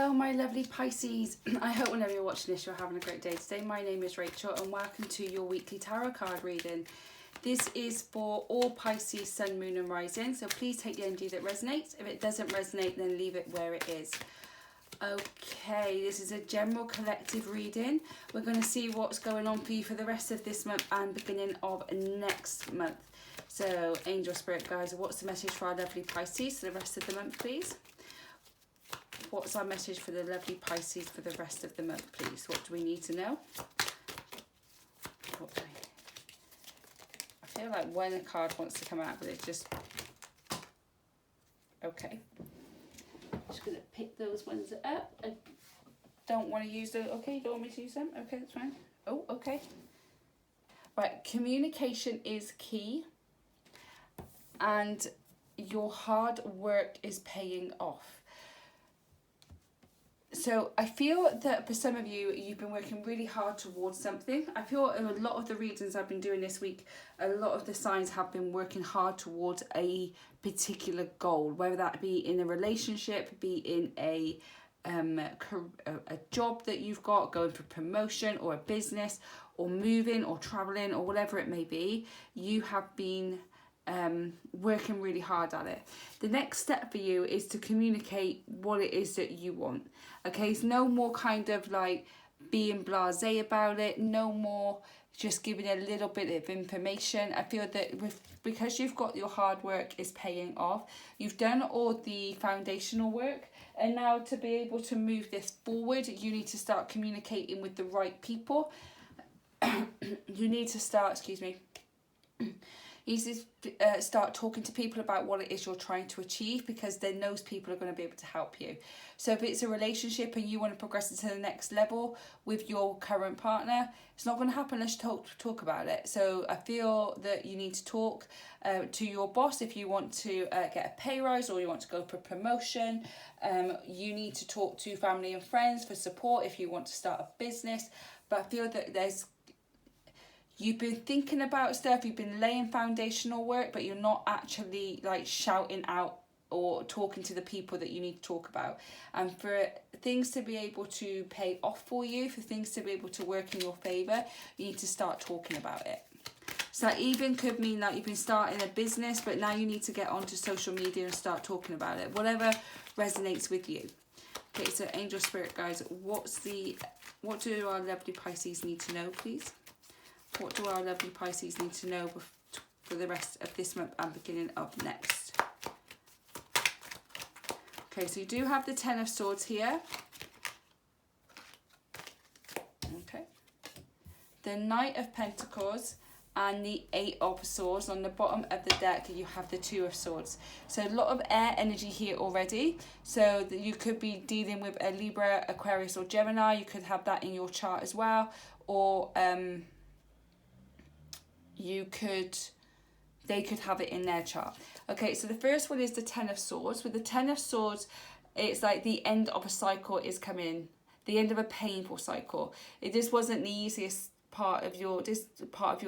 Hello my lovely Pisces. I hope whenever you're watching this you're having a great day today. My name is Rachel and welcome to your weekly tarot card reading. This is for all Pisces, Sun, Moon and Rising, so please take the energy that resonates. If it doesn't resonate, then leave it where it is. Okay, this is a general collective reading. We're going to see what's going on for you for the rest of this month and beginning of next month. So angel, spirit guides, what's the message for our lovely Pisces for the rest of the month, please? What's our message for the lovely Pisces for the rest of the month, please? What do we need to know? I feel like when a card wants to come out, but it just... Okay. Just going to pick those ones up. I don't want to use those. Okay, you don't want me to use them? Okay, that's fine. Oh, okay. Right, communication is key. And your hard work is paying off. So I feel that for some of you, you've been working really hard towards something. I feel in a lot of the readings I've been doing this week, a lot of the signs have been working hard towards a particular goal, whether that be in a relationship, be in a job that you've got, going for promotion or a business or moving or traveling or whatever it may be. You have been working really hard at it. The next step for you is to communicate what it is that you want. Okay, it's no more kind of like being blasé about it, no more just giving a little bit of information. I feel that because you've got your hard work is paying off, you've done all the foundational work, and now to be able to move this forward, you need to start communicating with the right people. You need to start, excuse me, you need to start talking to people about what it is you're trying to achieve, because then those people are going to be able to help you. So if it's a relationship and you want to progress into the next level with your current partner, it's not going to happen unless you talk about it. So I feel that you need to talk to your boss if you want to get a pay rise or you want to go for promotion. You need to talk to family and friends for support if you want to start a business. But I feel that you've been thinking about stuff, you've been laying foundational work, but you're not actually like shouting out or talking to the people that you need to talk about. And for things to be able to pay off for you, for things to be able to work in your favour, you need to start talking about it. So that even could mean that you've been starting a business, but now you need to get onto social media and start talking about it. Whatever resonates with you. Okay, so angel, spirit guides, what do our lovely Pisces need to know, please? What do our lovely Pisces need to know for the rest of this month and beginning of next? Okay, so you do have the Ten of Swords here. Okay. The Knight of Pentacles and the Eight of Swords. On the bottom of the deck, you have the Two of Swords. So a lot of air energy here already. So that you could be dealing with a Libra, Aquarius or Gemini. You could have that in your chart as well. Or... they could have it in their chart. Okay, so the first one is the Ten of Swords. With the Ten of Swords, it's like the end of a cycle is coming, the end of a painful cycle. This wasn't the easiest part of your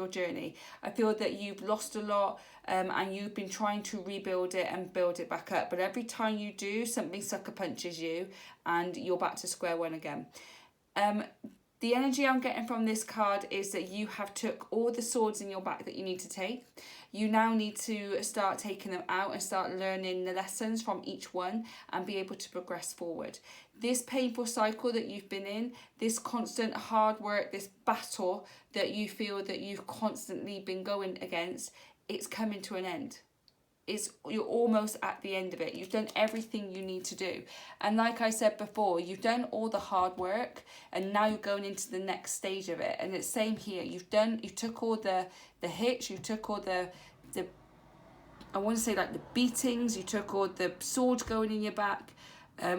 journey. I feel that you've lost a lot and you've been trying to rebuild it and build it back up. But every time you do, something sucker punches you and you're back to square one again. The energy I'm getting from this card is that you have took all the swords in your back that you need to take. You now need to start taking them out and start learning the lessons from each one and be able to progress forward. This painful cycle that you've been in, this constant hard work, this battle that you feel that you've constantly been going against, it's coming to an end. You're almost at the end of it. You've done everything you need to do. And like I said before, you've done all the hard work and now you're going into the next stage of it. And it's same here. You took all the hits, you took all the I want to say like the beatings, you took all the swords going in your back,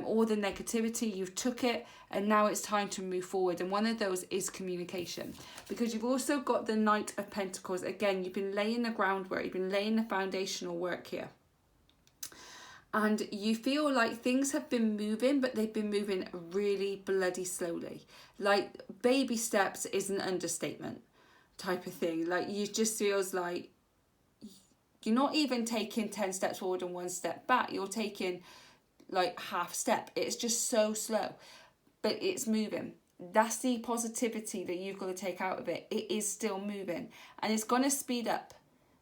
all the negativity, you've took it, and now it's time to move forward. And one of those is communication, because you've also got the Knight of Pentacles. Again, you've been laying the groundwork, you've been laying the foundational work here, and you feel like things have been moving, but they've been moving really bloody slowly. Like baby steps is an understatement type of thing. Like you just feels like you're not even taking 10 steps forward and 1 step back. You're taking like half step. It's just so slow, but it's moving. That's the positivity that you've got to take out of it. It is still moving, and it's going to speed up.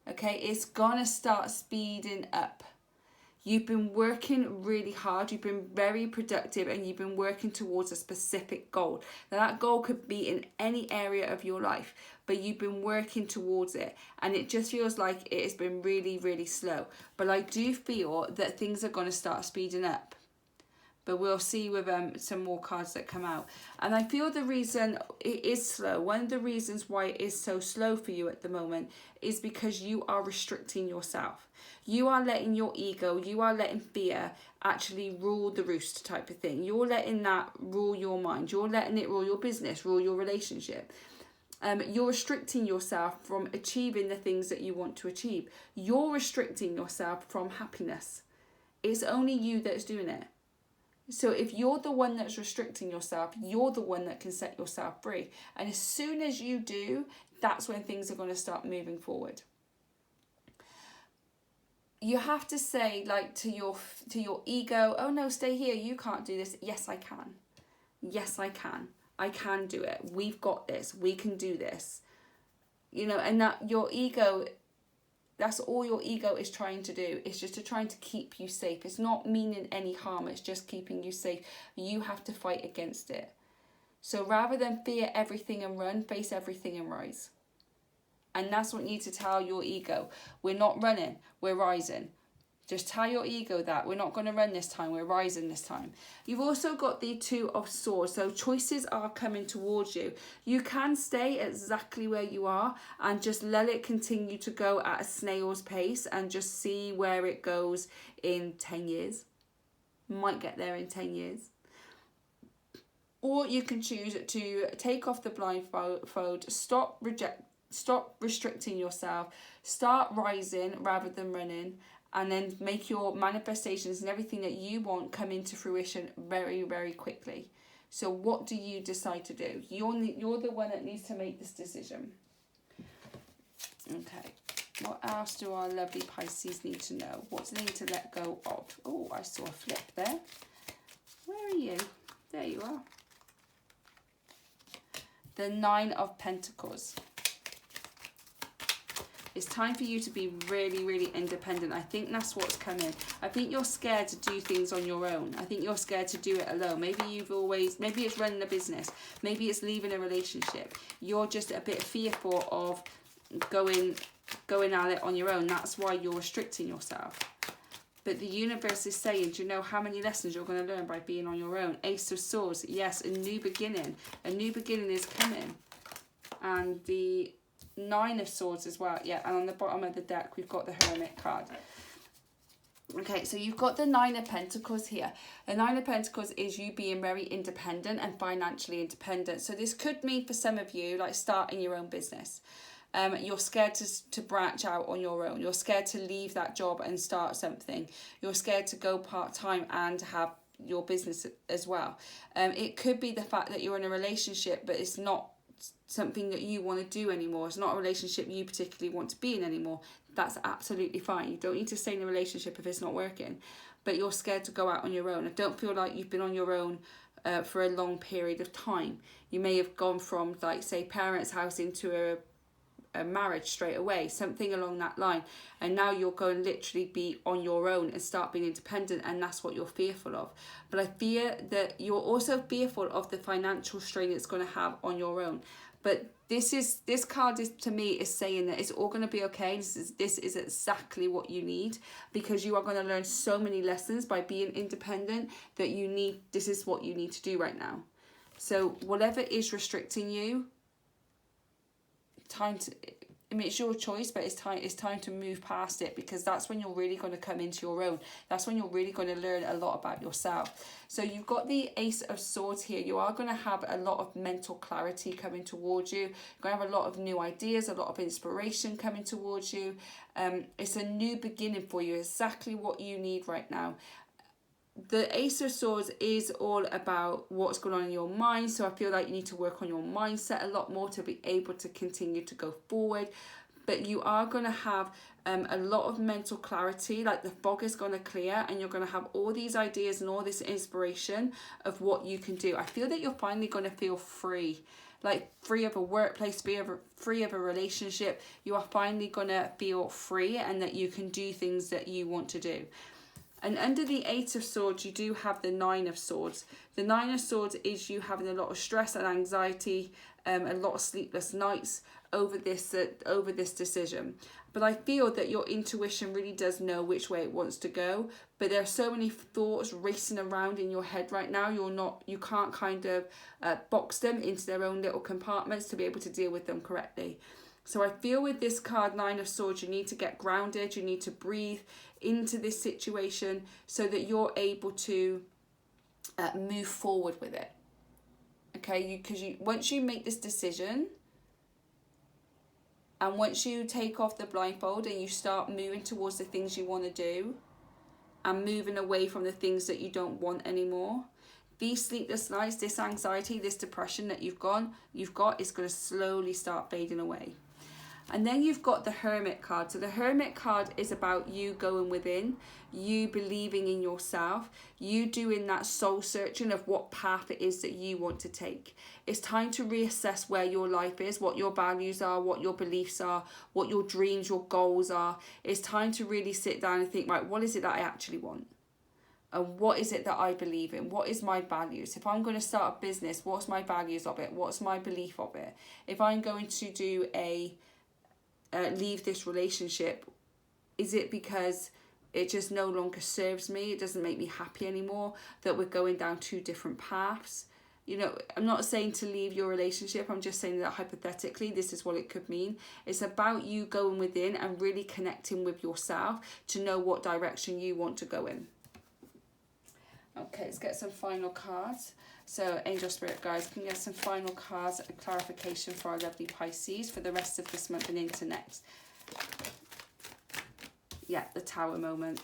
Okay, it's going to start speeding up. You've been working really hard, you've been very productive, and you've been working towards a specific goal. Now that goal could be in any area of your life, but you've been working towards it, and it just feels like it has been really, really slow. But I do feel that things are going to start speeding up. But we'll see with some more cards that come out. And I feel the reason it is slow, one of the reasons why it is so slow for you at the moment, is because you are restricting yourself. You are letting your ego, you are letting fear actually rule the roost type of thing. You're letting that rule your mind. You're letting it rule your business, rule your relationship. You're restricting yourself from achieving the things that you want to achieve. You're restricting yourself from happiness. It's only you that's doing it. So if you're the one that's restricting yourself, you're the one that can set yourself free. And as soon as you do, that's when things are going to start moving forward. You have to say, like, to your ego, oh no, stay here, you can't do this. Yes, I can. Yes, I can. I can do it. We've got this. We can do this. You know, and that your ego, that's all your ego is trying to do. It's just trying to keep you safe. It's not meaning any harm. It's just keeping you safe. You have to fight against it. So rather than fear everything and run, face everything and rise. And that's what you need to tell your ego. We're not running, we're rising. Just tell your ego that. We're not going to run this time, we're rising this time. You've also got the Two of Swords. So choices are coming towards you. You can stay exactly where you are and just let it continue to go at a snail's pace and just see where it goes in 10 years. Might get there in 10 years. Or you can choose to take off the blindfold, stop restricting yourself, start rising rather than running, and then make your manifestations and everything that you want come into fruition very, very quickly. So what do you decide to do? You're the one that needs to make this decision. Okay, what else do our lovely Pisces need to know? What do they need to let go of? Oh, I saw a flip there. Where are you? There you are. The Nine of Pentacles. It's time for you to be really, really independent. I think that's what's coming. I think you're scared to do things on your own. I think you're scared to do it alone. Maybe it's running a business. Maybe it's leaving a relationship. You're just a bit fearful of going at it on your own. That's why you're restricting yourself. But the universe is saying, do you know how many lessons you're going to learn by being on your own? Ace of Swords, yes, a new beginning. A new beginning is coming. And the Nine of Swords as well, yeah, and on the bottom of the deck we've got the Hermit card. Okay, so you've got the Nine of Pentacles here. The Nine of Pentacles is you being very independent and financially independent. So this could mean for some of you, like starting your own business. You're scared to branch out on your own. You're scared to leave that job and start something. You're scared to go part-time and have your business as well. It could be the fact that you're in a relationship but it's not something that you want to do anymore. It's not a relationship you particularly want to be in anymore. That's absolutely fine. You don't need to stay in a relationship if it's not working, but you're scared to go out on your own. I don't feel like you've been on your own for a long period of time. You may have gone from, like, say, parents' house into a marriage straight away, something along that line, and now you're going to literally be on your own and start being independent, and that's what you're fearful of. But I fear that you're also fearful of the financial strain it's going to have on your own. But this card is, to me, is saying that it's all going to be okay. This is exactly what you need, because you are going to learn so many lessons by being independent that this is what you need to do right now. So whatever is restricting you, it's your choice, but it's time to move past it, because that's when you're really going to come into your own. That's when you're really going to learn a lot about yourself. So you've got the Ace of Swords here. You are going to have a lot of mental clarity coming towards you. You're going to have a lot of new ideas, a lot of inspiration coming towards you. It's a new beginning for you, exactly what you need right now. The Ace of Swords is all about what's going on in your mind, so I feel like you need to work on your mindset a lot more to be able to continue to go forward. but you are going to have a lot of mental clarity. Like the fog is going to clear and you're going to have all these ideas and all this inspiration of what you can do. I feel that you're finally going to feel free, like free of a workplace, free of a relationship. You are finally going to feel free and that you can do things that you want to do. And under the 8 of Swords, you do have the 9 of Swords. The 9 of Swords is you having a lot of stress and anxiety, a lot of sleepless nights over this decision. But I feel that your intuition really does know which way it wants to go. But there are so many thoughts racing around in your head right now. You can't kind of box them into their own little compartments to be able to deal with them correctly. So I feel with this card, 9 of Swords, you need to get grounded. You need to breathe into this situation so that you're able to move forward with it. Okay, because once you make this decision, and once you take off the blindfold and you start moving towards the things you want to do and moving away from the things that you don't want anymore, these sleepless nights, this anxiety, this depression that you've got is going to slowly start fading away. And then you've got the Hermit card. So the Hermit card is about you going within, you believing in yourself, you doing that soul searching of what path it is that you want to take. It's time to reassess where your life is, what your values are, what your beliefs are, what your dreams, your goals are. It's time to really sit down and think, right, what is it that I actually want? And what is it that I believe in? What is my values? If I'm going to start a business, what's my values of it? What's my belief of it? If I'm going to do leave this relationship, is it because it just no longer serves me, it doesn't make me happy anymore, that we're going down 2 different paths? You know, I'm not saying to leave your relationship, I'm just saying that hypothetically this is what it could mean. It's about you going within and really connecting with yourself to know what direction you want to go in. Okay, let's get some final cards. So, Angel Spirit Guides, can you get some final cards and clarification for our lovely Pisces for the rest of this month and into next? Yeah, the Tower moment.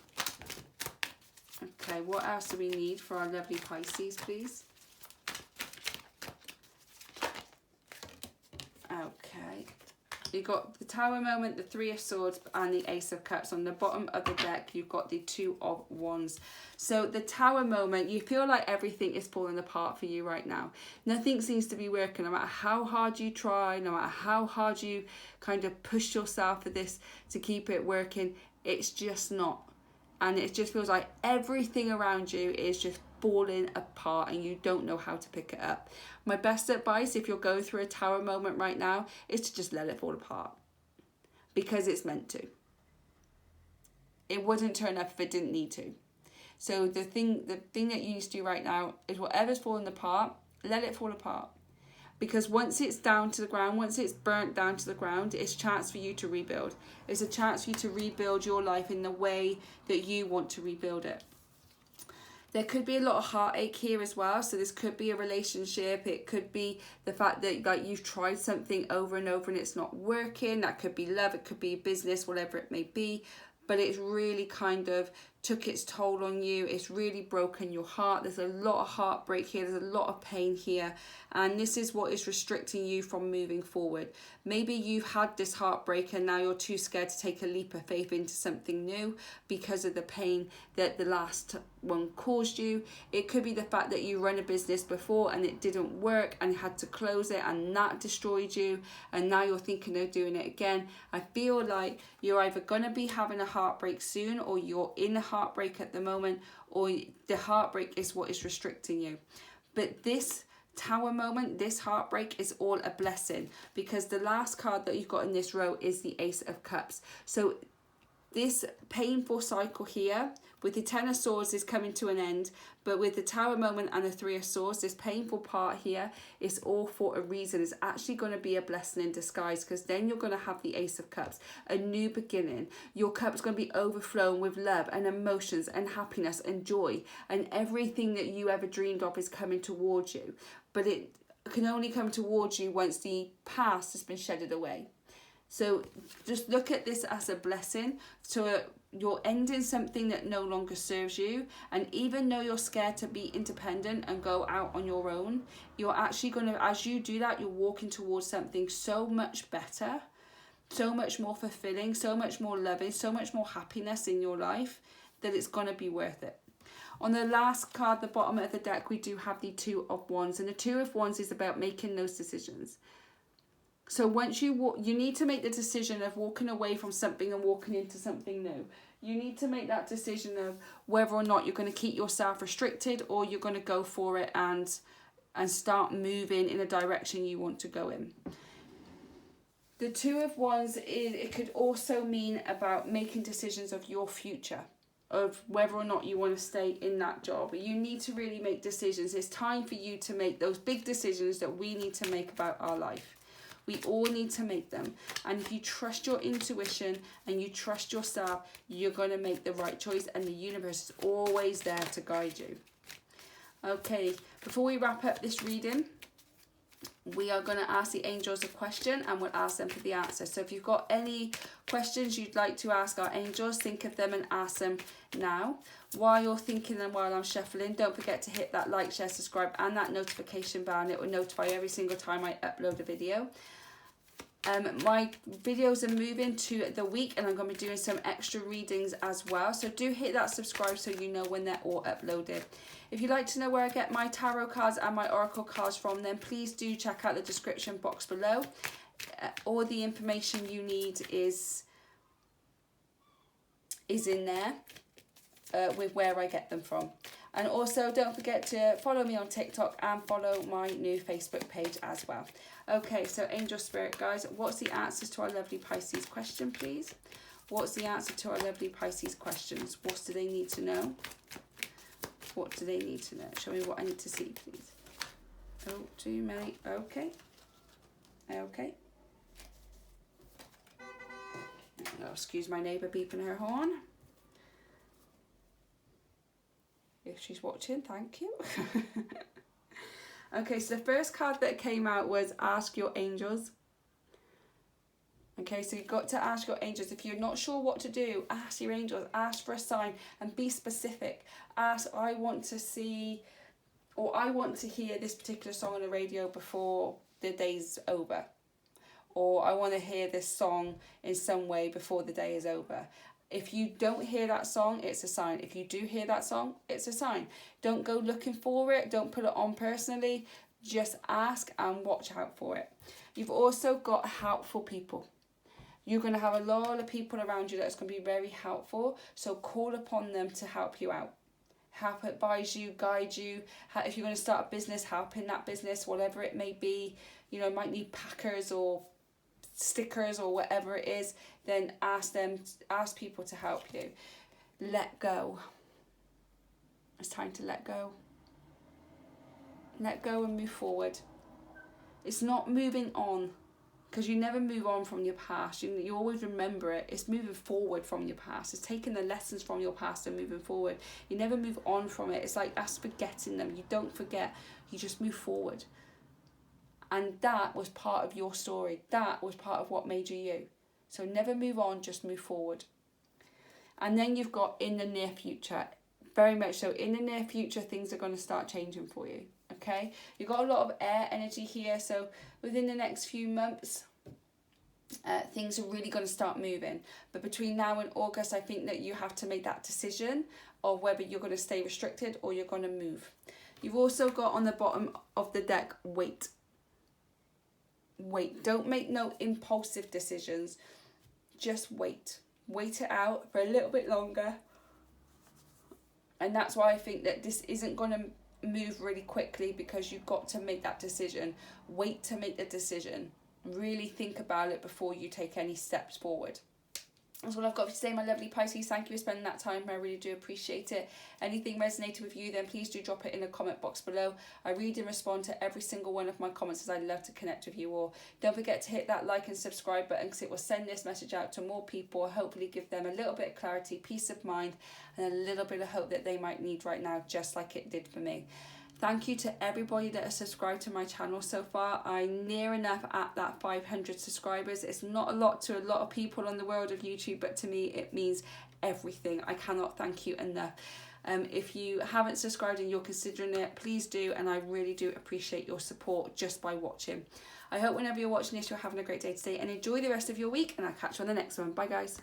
Okay, what else do we need for our lovely Pisces, please? Okay. You've got the Tower moment, the 3 of Swords, and the Ace of Cups. On the bottom of the deck, you've got the 2 of Wands. So the Tower moment, you feel like everything is falling apart for you right now. Nothing seems to be working, no matter how hard you try, no matter how hard you kind of push yourself for this to keep it working, it's just not. And it just feels like everything around you is just falling apart and you don't know how to pick it up. My best advice, if you're going through a Tower moment right now, is to just let it fall apart, because it's meant to. It wouldn't turn up if it didn't need to. So the thing that you need to do right now is whatever's falling apart, let it fall apart. Because once it's down to the ground, once it's burnt down to the ground, it's a chance for you to rebuild. It's a chance for you to rebuild your life in the way that you want to rebuild it. There could be a lot of heartache here as well. So this could be a relationship. It could be the fact that like you've tried something over and over and it's not working. That could be love. It could be business, whatever it may be. But it's really kind of took its toll on you. It's really broken your heart. There's a lot of heartbreak here. There's a lot of pain here. And this is what is restricting you from moving forward. Maybe you've had this heartbreak and now you're too scared to take a leap of faith into something new because of the pain that the last one caused you. It could be the fact that you run a business before and it didn't work and you had to close it and that destroyed you. And now you're thinking of doing it again. I feel like you're either going to be having a heartbreak soon, or you're in a heartbreak at the moment, or the heartbreak is what is restricting you. But this Tower moment, this heartbreak is all a blessing, because the last card that you've got in this row is the Ace of Cups. So this painful cycle here with the 10 of Swords is coming to an end, but with the Tower moment and the 3 of Swords, this painful part here is all for a reason. It's actually going to be a blessing in disguise, because then you're going to have the Ace of Cups, a new beginning. Your cup's going to be overflowing with love and emotions and happiness and joy, and everything that you ever dreamed of is coming towards you. But it can only come towards you once the past has been shedded away. So just look at this as a blessing. So you're ending something that no longer serves you. And even though you're scared to be independent and go out on your own, you're actually going to, as you do that, you're walking towards something so much better. so much more fulfilling, so much more loving, so much more happiness in your life, that it's going to be worth it. On the last card, the bottom of the deck, we do have the Two of Wands, and the Two of Wands is about making those decisions. So once you need to make the decision of walking away from something and walking into something new. You need to make that decision of whether or not you're going to keep yourself restricted, or you're going to go for it and start moving in a direction you want to go in. The Two of Wands, it could also mean about making decisions of your future, of whether or not you want to stay in that job. You need to really make decisions. It's time for you to make those big decisions that we need to make about our life. We all need to make them. And if you trust your intuition and you trust yourself, you're going to make the right choice, and the universe is always there to guide you. Okay, before we wrap up this reading, we are going to ask the angels a question, and we'll ask them for the answer. So if you've got any questions you'd like to ask our angels, think of them and ask them now. While you're thinking them while I'm shuffling, don't forget to hit that like, share, subscribe and that notification bell, and it will notify you every single time I upload a video. My videos are moving to the week, and I'm going to be doing some extra readings as well. So do hit that subscribe so you know when they're all uploaded. If you'd like to know where I get my tarot cards and my oracle cards from, then please do check out the description box below. All the information you need is in there with where I get them from. And also don't forget to follow me on TikTok and follow my new Facebook page as well. Okay, so angel spirit guys, what's the answers to our lovely Pisces question, please? What's the answer to our lovely Pisces questions? What do they need to know? What do they need to know? Show me what I need to see, please. Oh, too many. Okay. Okay. Oh, excuse my neighbour beeping her horn. If she's watching, thank you. Okay, so the first card that came out was Ask Your Angels. Okay, so you've got to ask your angels. If you're not sure what to do, ask your angels. Ask for a sign and be specific. Ask, I want to see, or I want to hear this particular song on the radio before the day's over. Or I want to hear this song in some way before the day is over. If you don't hear that song, it's a sign. If you do hear that song, it's a sign. Don't go looking for it. Don't put it on personally. Just ask and watch out for it. You've also got helpful people. You're going to have a lot of people around you that's going to be very helpful. So call upon them to help you out. Help advise you, guide you. If you're going to start a business, help in that business, whatever it may be. You know, might need packers or stickers or whatever it is, then ask people to help you. Let go. It's time to let go. Let go and move forward. It's not moving on, because you never move on from your past. You always remember it. It's moving forward from your past. It's taking the lessons from your past and moving forward. You never move on from it. It's like that's forgetting them. You don't forget. You just move forward. And that was part of your story. That was part of what made you you. So never move on, just move forward. And then you've got in the near future. Very much so. In the near future, things are going to start changing for you. Okay? You've got a lot of air energy here. So within the next few months, things are really going to start moving. But between now and August, I think that you have to make that decision of whether you're going to stay restricted or you're going to move. You've also got on the bottom of the deck, wait. Wait. Don't make no impulsive decisions. Just wait. Wait it out for a little bit longer. And that's why I think that this isn't going to move really quickly, because you've got to make that decision. Wait to make the decision. Really think about it before you take any steps forward. That's all I've got for today, my lovely Pisces. Thank you for spending that time. I really do appreciate it. Anything resonated with you, then please do drop it in the comment box below. I read and respond to every single one of my comments, as I love to connect with you all. Don't forget to hit that like and subscribe button, because it will send this message out to more people, hopefully give them a little bit of clarity, peace of mind, and a little bit of hope that they might need right now, just like it did for me. Thank you to everybody that has subscribed to my channel so far. I'm near enough at that 500 subscribers. It's not a lot to a lot of people in the world of YouTube, but to me it means everything. I cannot thank you enough. If you haven't subscribed and you're considering it, please do, and I really do appreciate your support just by watching. I hope whenever you're watching this, you're having a great day today, and enjoy the rest of your week, and I'll catch you on the next one. Bye guys.